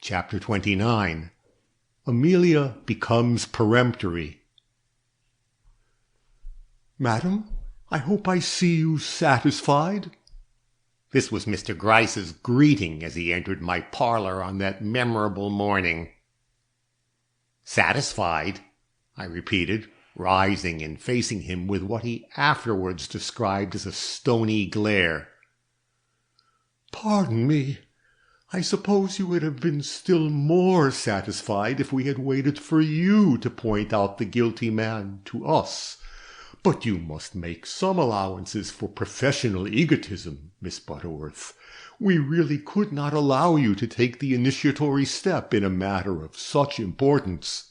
Chapter 29. Amelia becomes peremptory. "Madam, I hope I see you satisfied." This was Mr. Gryce's greeting as he entered my parlor on that memorable morning. "Satisfied?" I repeated, rising and facing him with what he afterwards described as a stony glare. "Pardon me. I suppose you would have been still more satisfied if we had waited for you to point out the guilty man to us. But you must make some allowances for professional egotism, Miss Butterworth. We really could not allow you to take the initiatory step in a matter of such importance."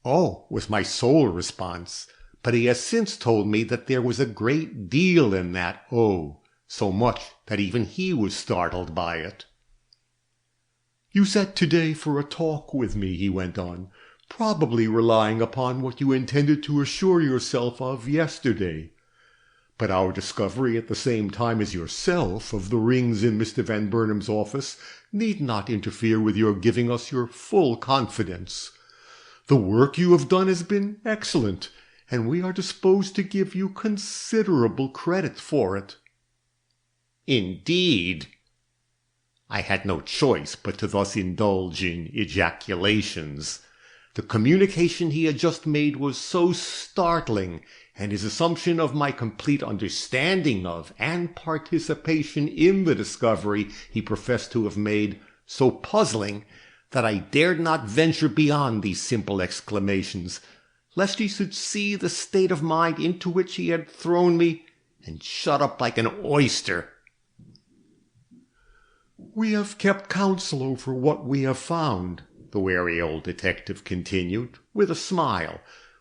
"Oh," was my sole response, but he has since told me that there was a great deal in that "oh," so much that even he was startled by it. "You set today for a talk with me," he went on, "probably relying upon what you intended to assure yourself of yesterday. But our discovery at the same time as yourself of the rings in Mr. Van Burnham's office need not interfere with your giving us your full confidence. The work you have done has been excellent, and we are disposed to give you considerable credit for it." "Indeed?" I had no choice but to thus indulge in ejaculations. The communication he had just made was so startling, and his assumption of my complete understanding of and participation in the discovery he professed to have made so puzzling, that I dared not venture beyond these simple exclamations, lest he should see the state of mind into which he had thrown me, and shut up like an oyster. "We have kept counsel over what we have found," the wary old detective continued, with a smile,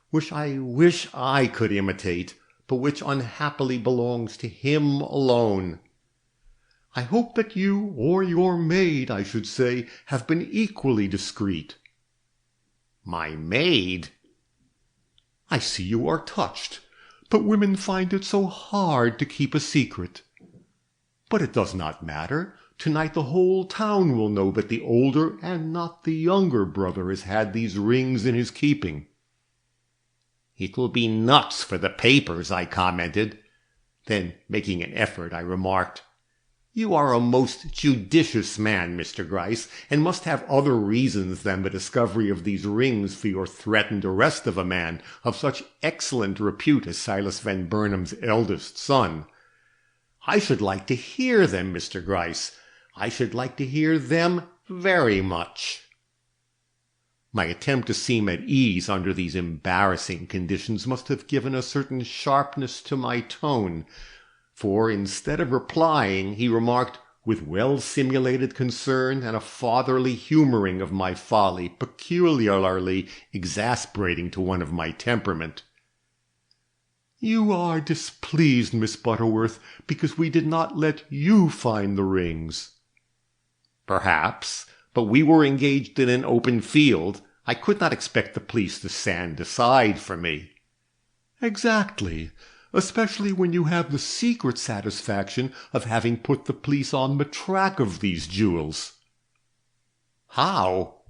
which I wish I could imitate, but which unhappily belongs to him alone. "I hope that you, or your maid, I should say, have been equally discreet." "My maid?" "I see you are touched, but women find it so hard to keep a secret. But it does not matter. Tonight the whole town will know that the older and not the younger brother has had these rings in his keeping." "It will be nuts for the papers," I commented. Then, making an effort, I remarked, "You are a most judicious man, Mr. Gryce, and must have other reasons than the discovery of these rings for your threatened arrest of a man of such excellent repute as Silas Van Burnham's eldest son." "I should like to hear them, Mr. Gryce. I should like to hear them very much." My attempt to seem at ease under these embarrassing conditions must have given a certain sharpness to my tone, for instead of replying, he remarked, with well-simulated concern and a fatherly humoring of my folly peculiarly exasperating to one of my temperament, "You are displeased, Miss Butterworth, because we did not let you find the rings." "Perhaps, but we were engaged in an open field. I could not expect the police to stand aside for me." "Exactly, especially when you have the secret satisfaction of having put the police on the track of these jewels." "How?"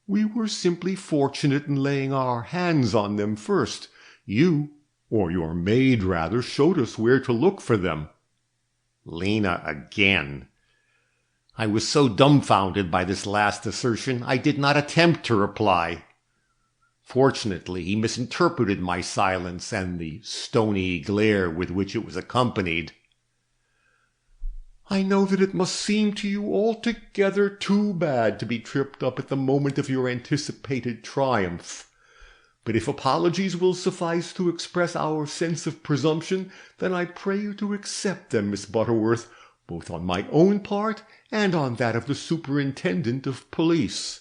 "We were simply fortunate in laying our hands on them first. You, or your maid rather, showed us where to look for them." Lena again. I was so dumbfounded by this last assertion I did not attempt to reply. Fortunately, he misinterpreted my silence and the stony glare with which it was accompanied. "I know that it must seem to you altogether too bad to be tripped up at the moment of your anticipated triumph. But if apologies will suffice to express our sense of presumption, then I pray you to accept them, Miss Butterworth, both on my own part and on that of the superintendent of police."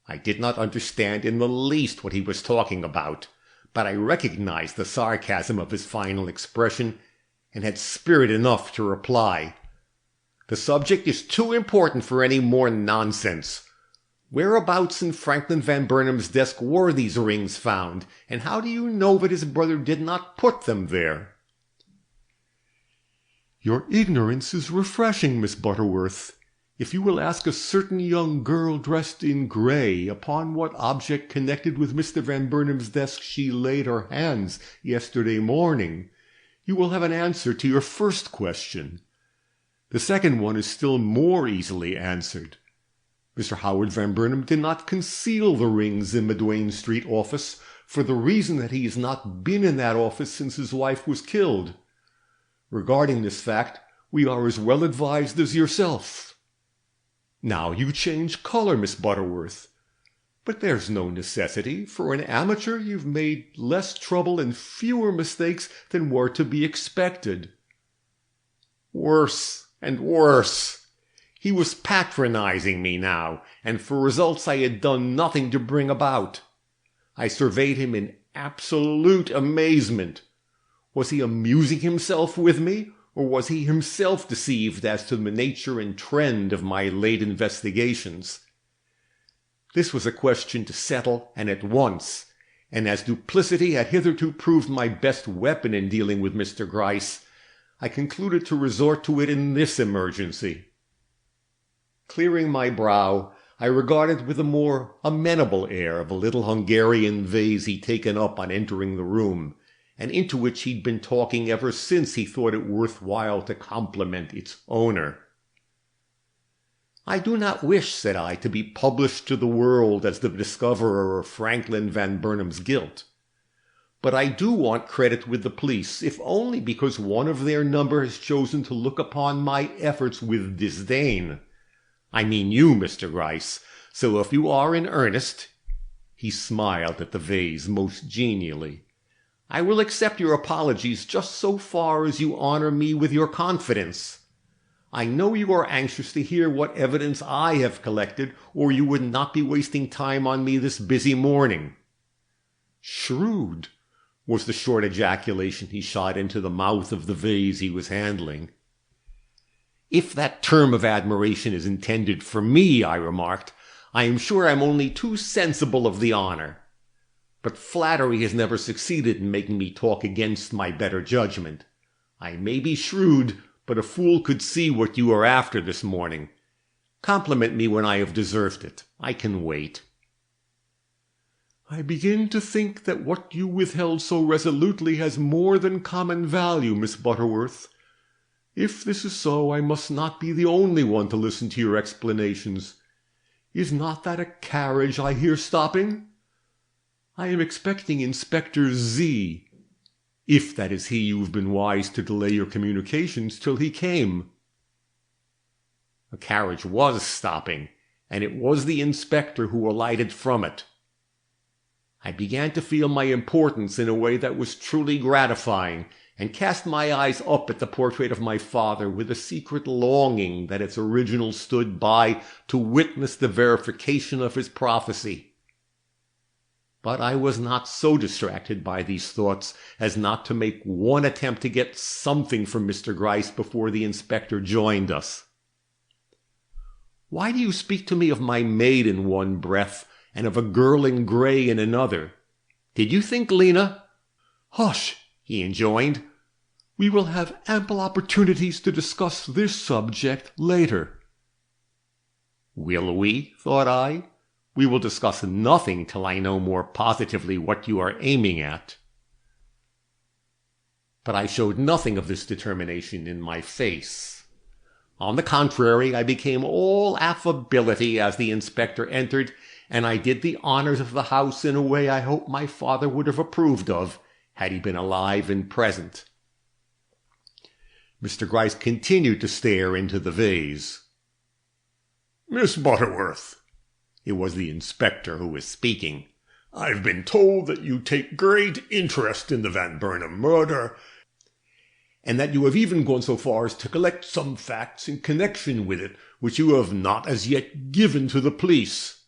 I did not understand in the least what he was talking about, but I recognized the sarcasm of his final expression, and had spirit enough to reply, "The subject is too important for any more nonsense. Whereabouts in Franklin Van Burnham's desk were these rings found, and how do you know that his brother did not put them there?" "Your ignorance is refreshing, Miss Butterworth. If you will ask a certain young girl dressed in gray upon what object connected with Mr. Van Burnham's desk she laid her hands yesterday morning, you will have an answer to your first question. The second one is still more easily answered. Mr. Howard Van Burnham did not conceal the rings in Medwayne Street office for the reason that he has not been in that office since his wife was killed. Regarding this fact, we are as well advised as yourself. Now you change color, Miss Butterworth. But there's no necessity. For an amateur, you've made less trouble and fewer mistakes than were to be expected. Worse and worse. He was patronizing me now, and for results I had done nothing to bring about. I surveyed him in absolute amazement. Was he amusing himself with me, or was he himself deceived as to the nature and trend of my late investigations? This was a question to settle, and at once, and as duplicity had hitherto proved my best weapon in dealing with Mr. Gryce, I concluded to resort to it in this emergency. Clearing my brow, I regarded with a more amenable air of a little Hungarian vase he'd taken up on entering the room, and into which he'd been talking ever since he thought it worthwhile to compliment its owner. I do not wish, said I, to be published to the world as the discoverer of Franklin Van Burnham's guilt. But I do want credit with the police, if only because one of their number has chosen to look upon my efforts with disdain. I mean you, Mr. Gryce, so if you are in earnest— he smiled at the vase most genially— I will accept your apologies just so far as you honor me with your confidence. I know you are anxious to hear what evidence I have collected, or you would not be wasting time on me this busy morning. Shrewd, was the short ejaculation he shot into the mouth of the vase he was handling. If that term of admiration is intended for me, I remarked, I am sure I'm only too sensible of the honor. But flattery has never succeeded in making me talk against my better judgment. I may be shrewd, but a fool could see what you are after this morning. Compliment me when I have deserved it. I can wait. I begin to think that what you withheld so resolutely has more than common value, Miss Butterworth. If this is so, I must not be the only one to listen to your explanations. Is not that a carriage I hear stopping? I am expecting Inspector Z, if that is he you have been wise to delay your communications till he came. A carriage was stopping, and it was the inspector who alighted from it. I began to feel my importance in a way that was truly gratifying, and cast my eyes up at the portrait of my father with a secret longing that its original stood by to witness the verification of his prophecy. But I was not so distracted by these thoughts as not to make one attempt to get something from Mr. Gryce before the inspector joined us. Why do you speak to me of my maid in one breath, and of a girl in gray in another? Did you think Lena— Hush, he enjoined. We will have ample opportunities to discuss this subject later. Will we? Thought I. We will discuss nothing till I know more positively what you are aiming at. But I showed nothing of this determination in my face. On the contrary, I became all affability as the inspector entered, and I did the honors of the house in a way I hope my father would have approved of, had he been alive and present. Mr. Gryce continued to stare into the vase. Miss Butterworth, it was the inspector who was speaking, I've been told that you take great interest in the Van Burnham murder, and that you have even gone so far as to collect some facts in connection with it which you have not as yet given to the police.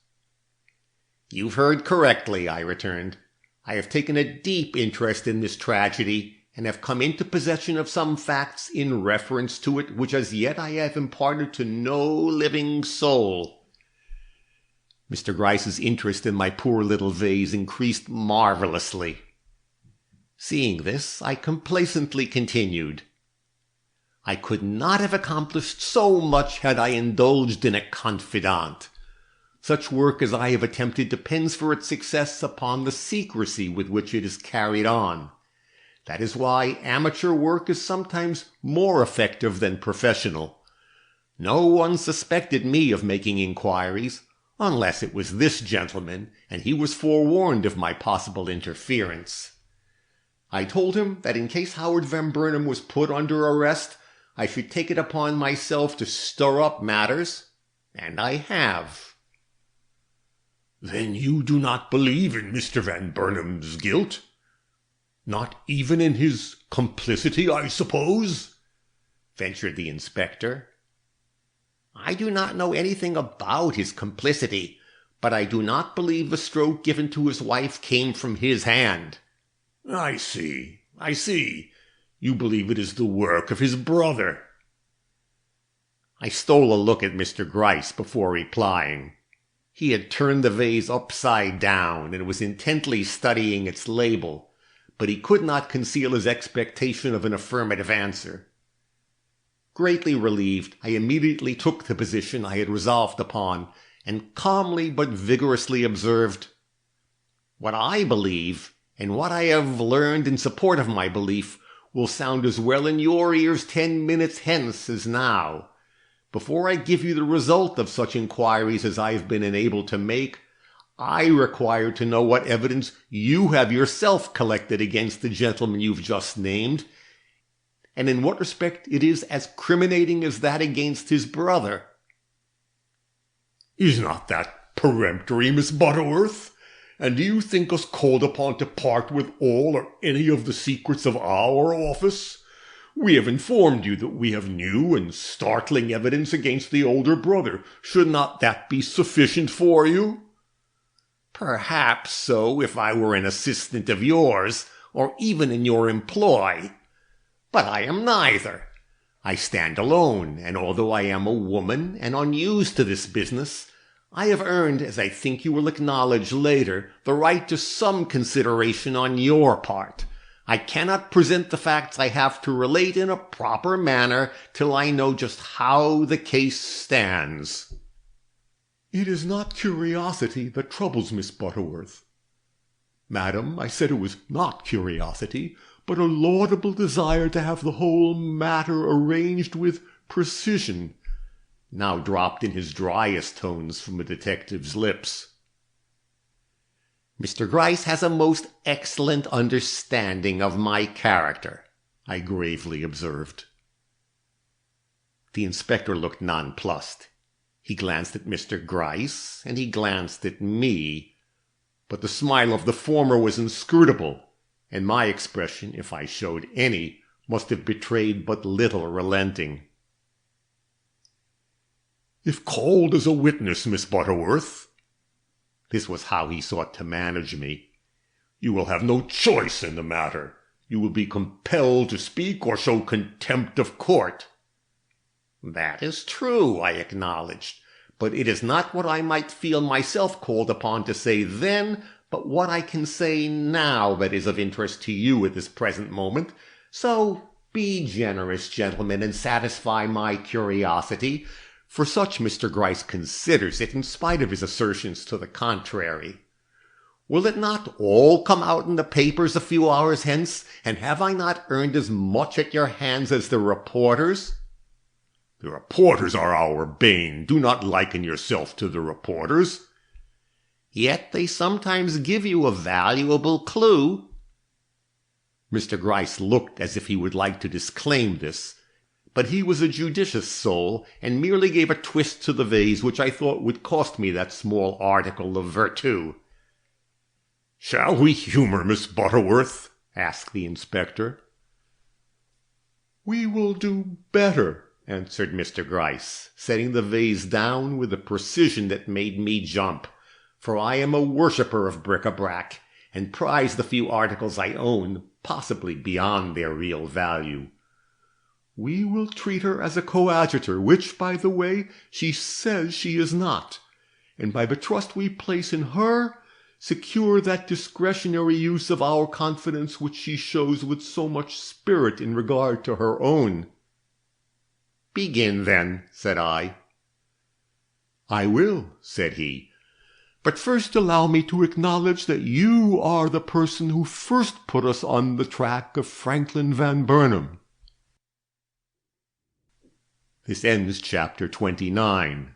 You've heard correctly, I returned. I have taken a deep interest in this tragedy, and have come into possession of some facts in reference to it which as yet I have imparted to no living soul. Mr. Gryce's interest in my poor little vase increased marvelously. Seeing this, I complacently continued. I could not have accomplished so much had I indulged in a confidant. Such work as I have attempted depends for its success upon the secrecy with which it is carried on. That is why amateur work is sometimes more effective than professional. No one suspected me of making inquiries, unless it was this gentleman, and he was forewarned of my possible interference. I told him that in case Howard Van Burnham was put under arrest, I should take it upon myself to stir up matters, and I have. Then you do not believe in Mr. Van Burnham's guilt? Not even in his complicity, I suppose? Ventured the inspector. I do not know anything about his complicity, but I do not believe the stroke given to his wife came from his hand. I see. You believe it is the work of his brother. I stole a look at Mr. Gryce before replying. He had turned the vase upside down and was intently studying its label, but he could not conceal his expectation of an affirmative answer. Greatly relieved, I immediately took the position I had resolved upon, and calmly but vigorously observed, "What I believe, and what I have learned in support of my belief, will sound as well in your ears 10 minutes hence as now. Before I give you the result of such inquiries as I have been enabled to make, I require to know what evidence you have yourself collected against the gentleman you've just named, and in what respect it is as criminating as that against his brother." Is not that peremptory, Miss Butterworth? And do you think us called upon to part with all or any of the secrets of our office? We have informed you that we have new and startling evidence against the older brother. Should not that be sufficient for you? Perhaps so, if I were an assistant of yours, or even in your employ. But I am neither. I stand alone, and although I am a woman and unused to this business, I have earned, as I think you will acknowledge later, the right to some consideration on your part. I cannot present the facts I have to relate in a proper manner till I know just how the case stands. It is not curiosity that troubles Miss Butterworth. Madam, I said it was not curiosity, but a laudable desire to have the whole matter arranged with precision, now dropped in his driest tones from the detective's lips. Mr. Gryce has a most excellent understanding of my character, I gravely observed. The inspector looked nonplussed. He glanced at Mr. Gryce, and he glanced at me, but the smile of the former was inscrutable, and my expression, if I showed any, must have betrayed but little relenting. If called as a witness, Miss Butterworth, this was how he sought to manage me, you will have no choice in the matter. You will be compelled to speak or show contempt of court. That is true, I acknowledged, but it is not what I might feel myself called upon to say then, but what I can say now that is of interest to you at this present moment. So be generous, gentlemen, and satisfy my curiosity, for such Mr. Gryce considers it, in spite of his assertions to the contrary. Will it not all come out in the papers a few hours hence, and have I not earned as much at your hands as the reporters? The reporters are our bane. Do not liken yourself to the reporters. Yet they sometimes give you a valuable clue. Mr. Gryce looked as if he would like to disclaim this, but he was a judicious soul, and merely gave a twist to the vase which I thought would cost me that small article of virtu. "Shall we humor Miss Butterworth?" asked the inspector. "We will do better," answered Mr. Gryce, setting the vase down with a precision that made me jump, for I am a worshipper of bric-a-brac, and prize the few articles I own, possibly beyond their real value. "We will treat her as a coadjutor, which, by the way, she says she is not, and by the trust we place in her, secure that discretionary use of our confidence which she shows with so much spirit in regard to her own." "Begin, then," said I. "I will," said he, "but first allow me to acknowledge that you are the person who first put us on the track of Franklin Van Burnham." This ends chapter 29.